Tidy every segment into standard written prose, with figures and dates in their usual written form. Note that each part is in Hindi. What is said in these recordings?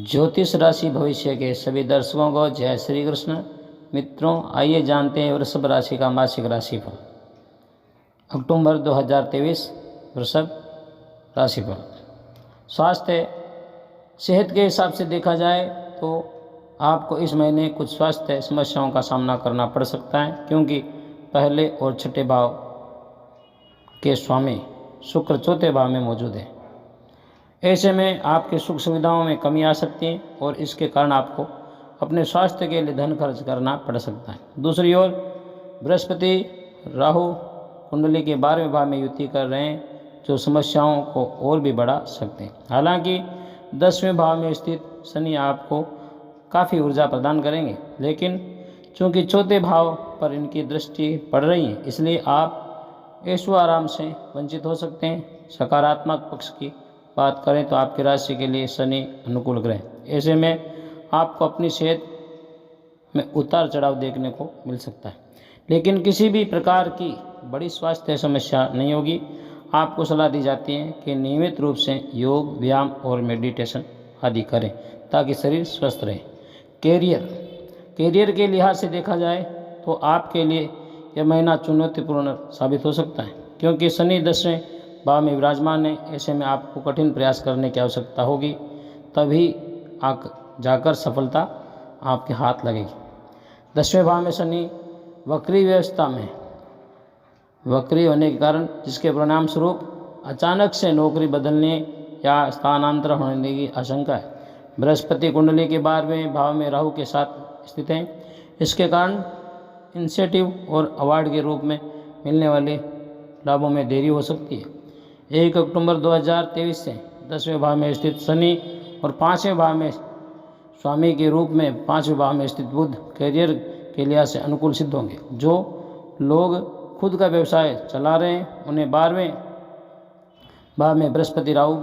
ज्योतिष राशि भविष्य के सभी दर्शकों को जय श्री कृष्ण। मित्रों, आइए जानते हैं वृषभ राशि का मासिक राशिफल अक्टूबर 2023 वृषभ राशिफल। स्वास्थ्य सेहत के हिसाब से देखा जाए तो आपको इस महीने कुछ स्वास्थ्य समस्याओं का सामना करना पड़ सकता है, क्योंकि पहले और छठे भाव के स्वामी शुक्र चौथे भाव में मौजूद है। ऐसे में आपकी सुख सुविधाओं में कमी आ सकती है और इसके कारण आपको अपने स्वास्थ्य के लिए धन खर्च करना पड़ सकता है। दूसरी ओर बृहस्पति राहु कुंडली के 12वें भाव में युति कर रहे हैं, जो समस्याओं को और भी बढ़ा सकते हैं। हालांकि 10वें भाव में स्थित शनि आपको काफ़ी ऊर्जा प्रदान करेंगे, लेकिन चूंकि चौथे भाव पर इनकी दृष्टि पड़ रही है, इसलिए आप ऐशो आराम से वंचित हो सकते हैं। सकारात्मक पक्ष की बात करें तो आपकी राशि के लिए शनि अनुकूल ग्रह। ऐसे में आपको अपनी सेहत में उतार चढ़ाव देखने को मिल सकता है, लेकिन किसी भी प्रकार की बड़ी स्वास्थ्य समस्या नहीं होगी। आपको सलाह दी जाती है कि नियमित रूप से योग, व्यायाम और मेडिटेशन आदि करें ताकि शरीर स्वस्थ रहे। कैरियर के लिहाज से देखा जाए तो आपके लिए यह महीना चुनौतीपूर्ण साबित हो सकता है, क्योंकि शनि 10वें भाव में विराजमान है। ऐसे में आपको कठिन प्रयास करने की आवश्यकता होगी, तभी जाकर सफलता आपके हाथ लगेगी। 10वें भाव में शनि वक्री व्यवस्था में वक्री होने के कारण, जिसके परिणाम स्वरूप अचानक से नौकरी बदलने या स्थानांतर होने की आशंका है। बृहस्पति कुंडली के 12वें भाव में राहु के साथ स्थित हैं। इसके कारण इंसेंटिव और अवार्ड के रूप में मिलने वाले लाभों में देरी हो सकती है। 1 अक्टूबर 2023 से 10वें भाव में स्थित शनि और 5वें भाव में स्वामी के रूप में 5वें भाव में स्थित बुध कैरियर के लिहाज से अनुकूल सिद्ध होंगे। जो लोग खुद का व्यवसाय चला रहे हैं उन्हें 12वें भाव में बृहस्पति राहु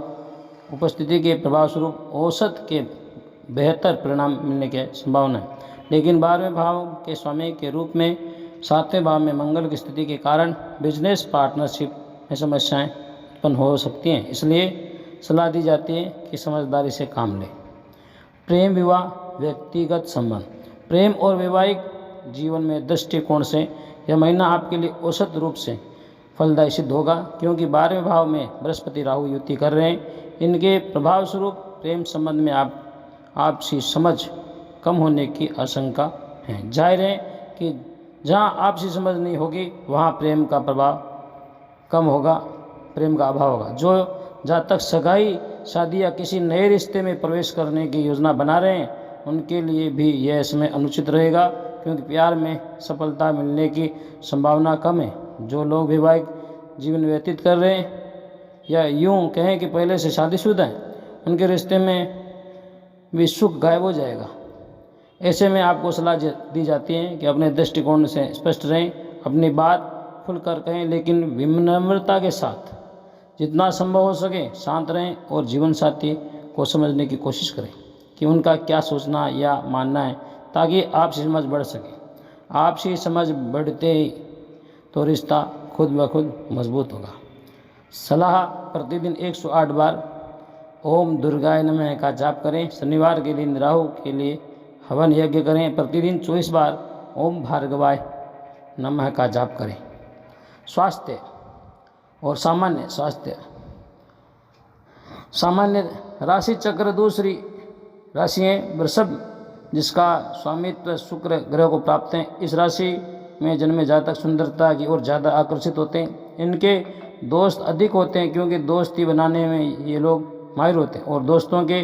उपस्थिति के प्रभाव स्वरूप औसत के बेहतर परिणाम मिलने की संभावना है, लेकिन 12वें भाव के स्वामी के रूप में 7वें भाव में मंगल की स्थिति के कारण बिजनेस पार्टनरशिप में समस्याएं उत्पन्न हो सकती हैं। इसलिए सलाह दी जाती है कि समझदारी से काम लें। प्रेम, विवाह, व्यक्तिगत संबंध, प्रेम और वैवाहिक जीवन में दृष्टिकोण से यह महीना आपके लिए औसत रूप से फलदायी सिद्ध होगा, क्योंकि 12वें भाव में बृहस्पति राहु युति कर रहे हैं। इनके प्रभाव स्वरूप प्रेम संबंध में आपसी समझ कम होने की आशंका है। जाहिर है कि जहां आपसी समझ नहीं होगी वहां प्रेम का प्रभाव कम होगा, प्रेम का अभाव होगा। जो जहाँ तक सगाई, शादी या किसी नए रिश्ते में प्रवेश करने की योजना बना रहे हैं, उनके लिए भी यह समय अनुचित रहेगा, क्योंकि प्यार में सफलता मिलने की संभावना कम है। जो लोग वैवाहिक जीवन व्यतीत कर रहे हैं या यूं कहें कि पहले से शादीशुदा हैं, उनके रिश्ते में भी सुख गायब हो जाएगा। ऐसे में आपको सलाह दी जाती है कि अपने दृष्टिकोण से स्पष्ट रहें, अपनी बात खुलकर कहें, लेकिन विनम्रता के साथ। जितना संभव हो सके शांत रहें और जीवन साथी को समझने की कोशिश करें कि उनका क्या सोचना या मानना है, ताकि आपसी समझ बढ़ सके। आपसी समझ बढ़ते ही तो रिश्ता खुद ब खुद मजबूत होगा। सलाह: प्रतिदिन 108 बार ओम दुर्गाय नमः का जाप करें। शनिवार के दिन राहु के लिए हवन यज्ञ करें। प्रतिदिन 24 बार ओम भार्गवाय नमः का जाप करें। स्वास्थ्य और सामान्य स्वास्थ्य। सामान्य राशि चक्र दूसरी राशि है वृषभ, जिसका स्वामित्व शुक्र ग्रह को प्राप्त है। इस राशि में जन्मे जातक सुंदरता की ओर ज़्यादा आकर्षित होते हैं। इनके दोस्त अधिक होते हैं, क्योंकि दोस्ती बनाने में ये लोग माहिर होते हैं और दोस्तों के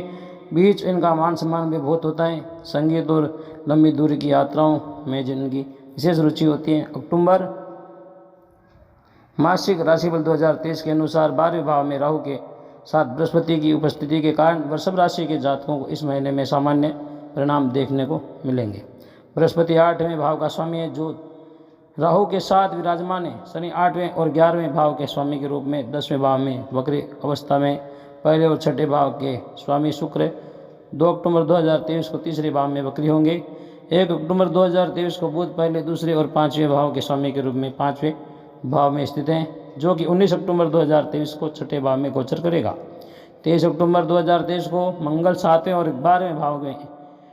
बीच इनका मान सम्मान भी बहुत होता है। संगीत और लंबी दूरी की यात्राओं में जिनकी विशेष रुचि होती है। अक्टूबर मासिक राशिफल 2023 के अनुसार 12वें भाव में राहु के साथ बृहस्पति की उपस्थिति के कारण वृषभ राशि के जातकों को इस महीने में सामान्य परिणाम देखने को मिलेंगे। बृहस्पति 8वें भाव का स्वामी है, जो राहु के साथ विराजमान है। शनि 8वें और 11वें भाव के स्वामी के रूप में 10वें भाव में वक्री अवस्था में पहले और छठे भाव के स्वामी शुक्र 2 अक्टूबर 2023 को तीसरे भाव में वक्री होंगे। 1 अक्टूबर 2023 को बुध पहले, दूसरे और 5वें भाव के स्वामी के रूप में 5वें भाव में स्थित हैं, जो कि 19 अक्टूबर 2023 को छठे भाव में गोचर करेगा। 23 अक्टूबर 2023 को मंगल 7वें और 12वें भाव में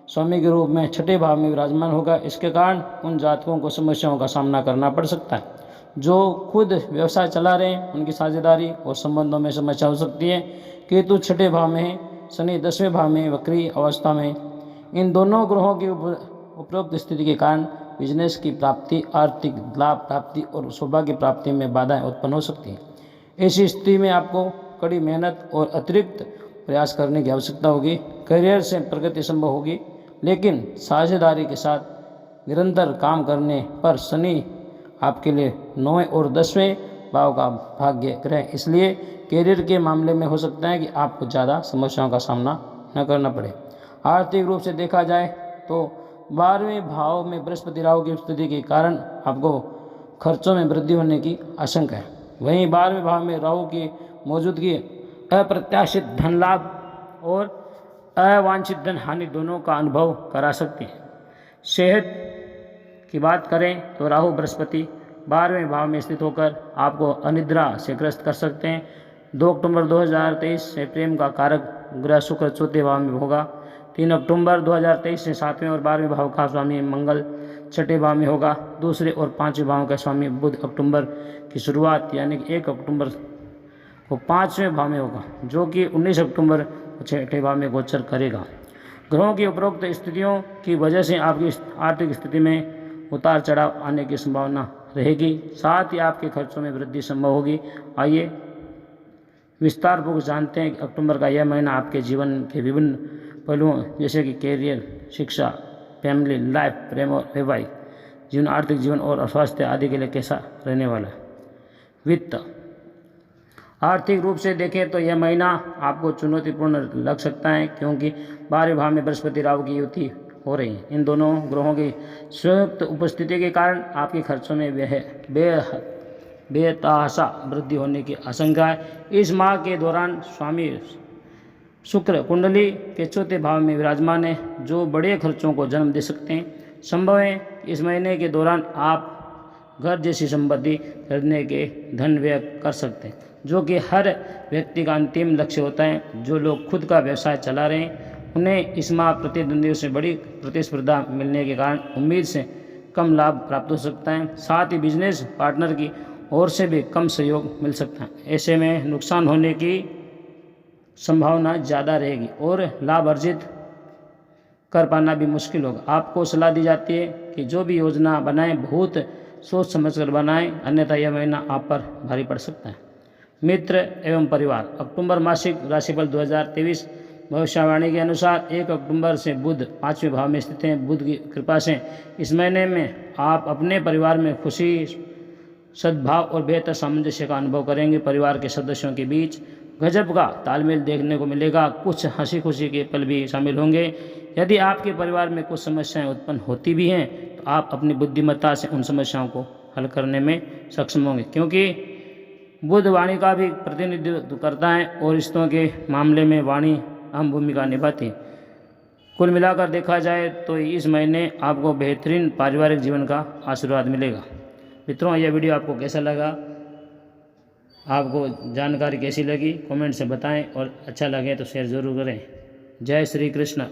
स्वामी के रूप में 6ठे भाव में विराजमान होगा। इसके कारण उन जातकों को समस्याओं का सामना करना पड़ सकता है। जो खुद व्यवसाय चला रहे हैं उनकी साझेदारी और संबंधों में समस्या हो सकती है। केतु 6ठे भाव में है, शनि 10वें भाव में वक्री अवस्था में। इन दोनों ग्रहों की उपरोक्त स्थिति के कारण बिजनेस की प्राप्ति, आर्थिक लाभ प्राप्ति और सौभाग्य प्राप्ति में बाधाएं उत्पन्न हो सकती हैं। ऐसी स्थिति में आपको कड़ी मेहनत और अतिरिक्त प्रयास करने की आवश्यकता होगी। करियर से प्रगति संभव होगी, लेकिन साझेदारी के साथ निरंतर काम करने पर शनि आपके लिए 9वें और 10वें भाव का भाग्य ग्रह, इसलिए करियर के मामले में हो सकता है कि आपको ज़्यादा समस्याओं का सामना न करना पड़े। आर्थिक रूप से देखा जाए तो 12वें भाव में बृहस्पति राहु की स्थिति के कारण आपको खर्चों में वृद्धि होने की आशंका है। वहीं 12वें भाव में राहु की मौजूदगी अप्रत्याशित धन लाभ और अवांछित धन हानि दोनों का अनुभव करा सकती है। सेहत की बात करें तो राहु बृहस्पति 12वें भाव में स्थित होकर आपको अनिद्रा से ग्रस्त कर सकते हैं। 2 अक्टूबर 2023 से प्रेम का कारक ग्रह शुक्र 4थे भाव में होगा। 3 अक्टूबर 2023 से 7वें और 12वें भाव का स्वामी मंगल 6ठे भाव में होगा। दूसरे और 5वें भाव का स्वामी बुध अक्टूबर की शुरुआत यानी कि 1 अक्टूबर को 5वें भाव में होगा, जो कि 19 अक्टूबर को 6ठे भाव में गोचर करेगा। ग्रहों की उपरोक्त स्थितियों की वजह से आपकी आर्थिक स्थिति में उतार चढ़ाव आने की संभावना रहेगी, साथ ही आपके खर्चों में वृद्धि संभव होगी। आइए विस्तार पूर्वक जानते हैं कि अक्टूबर का यह महीना आपके जीवन के विभिन्न पहलुओं जैसे कि कैरियर, शिक्षा, फैमिली लाइफ, प्रेम और वैवाहिक जीवन, आर्थिक जीवन और स्वास्थ्य आदि के लिए कैसा रहने वाला है। वित्त, आर्थिक रूप से देखें तो यह महीना आपको चुनौतीपूर्ण लग सकता है, क्योंकि 12वें भाव में बृहस्पति राहु की युति हो रही है। इन दोनों ग्रहों की संयुक्त उपस्थिति के कारण आपके खर्चों में बेतहाशा वृद्धि होने की आशंका है। इस माह के दौरान स्वामी शुक्र कुंडली के 4थे भाव में विराजमान है, जो बड़े खर्चों को जन्म दे सकते हैं। संभव है इस महीने के दौरान आप घर जैसी संपत्ति खरीदने के धन व्यय कर सकते हैं, जो कि हर व्यक्ति का अंतिम लक्ष्य होता है। जो लोग खुद का व्यवसाय चला रहे हैं उन्हें इस माह प्रतिद्वंदियों से बड़ी प्रतिस्पर्धा मिलने के कारण उम्मीद से कम लाभ प्राप्त हो सकता है। साथ ही बिजनेस पार्टनर की ओर से भी कम सहयोग मिल सकता है। ऐसे में नुकसान होने की संभावना ज़्यादा रहेगी और लाभ अर्जित कर पाना भी मुश्किल होगा। आपको सलाह दी जाती है कि जो भी योजना बनाएं बहुत सोच समझकर बनाएं, अन्यथा यह महीना आप पर भारी पड़ सकता है। मित्र एवं परिवार, अक्टूबर मासिक राशिफल 2023 भविष्यवाणी के अनुसार 1 अक्टूबर से बुध 5वें भाव में स्थित हैं। बुध की कृपा से इस महीने में आप अपने परिवार में खुशी, सद्भाव और बेहतर सामंजस्य का अनुभव करेंगे। परिवार के सदस्यों के बीच गजब का तालमेल देखने को मिलेगा। कुछ हंसी खुशी के पल भी शामिल होंगे। यदि आपके परिवार में कुछ समस्याएं उत्पन्न होती भी हैं तो आप अपनी बुद्धिमत्ता से उन समस्याओं को हल करने में सक्षम होंगे, क्योंकि बुध वाणी का भी प्रतिनिधित्व करता है और रिश्तों के मामले में वाणी अहम भूमिका निभाती है। कुल मिलाकर देखा जाए तो इस महीने आपको बेहतरीन पारिवारिक जीवन का आशीर्वाद मिलेगा। मित्रों, यह वीडियो आपको कैसा लगा, आपको जानकारी कैसी लगी, कमेंट से बताएं और अच्छा लगे तो शेयर ज़रूर करें। जय श्री कृष्ण।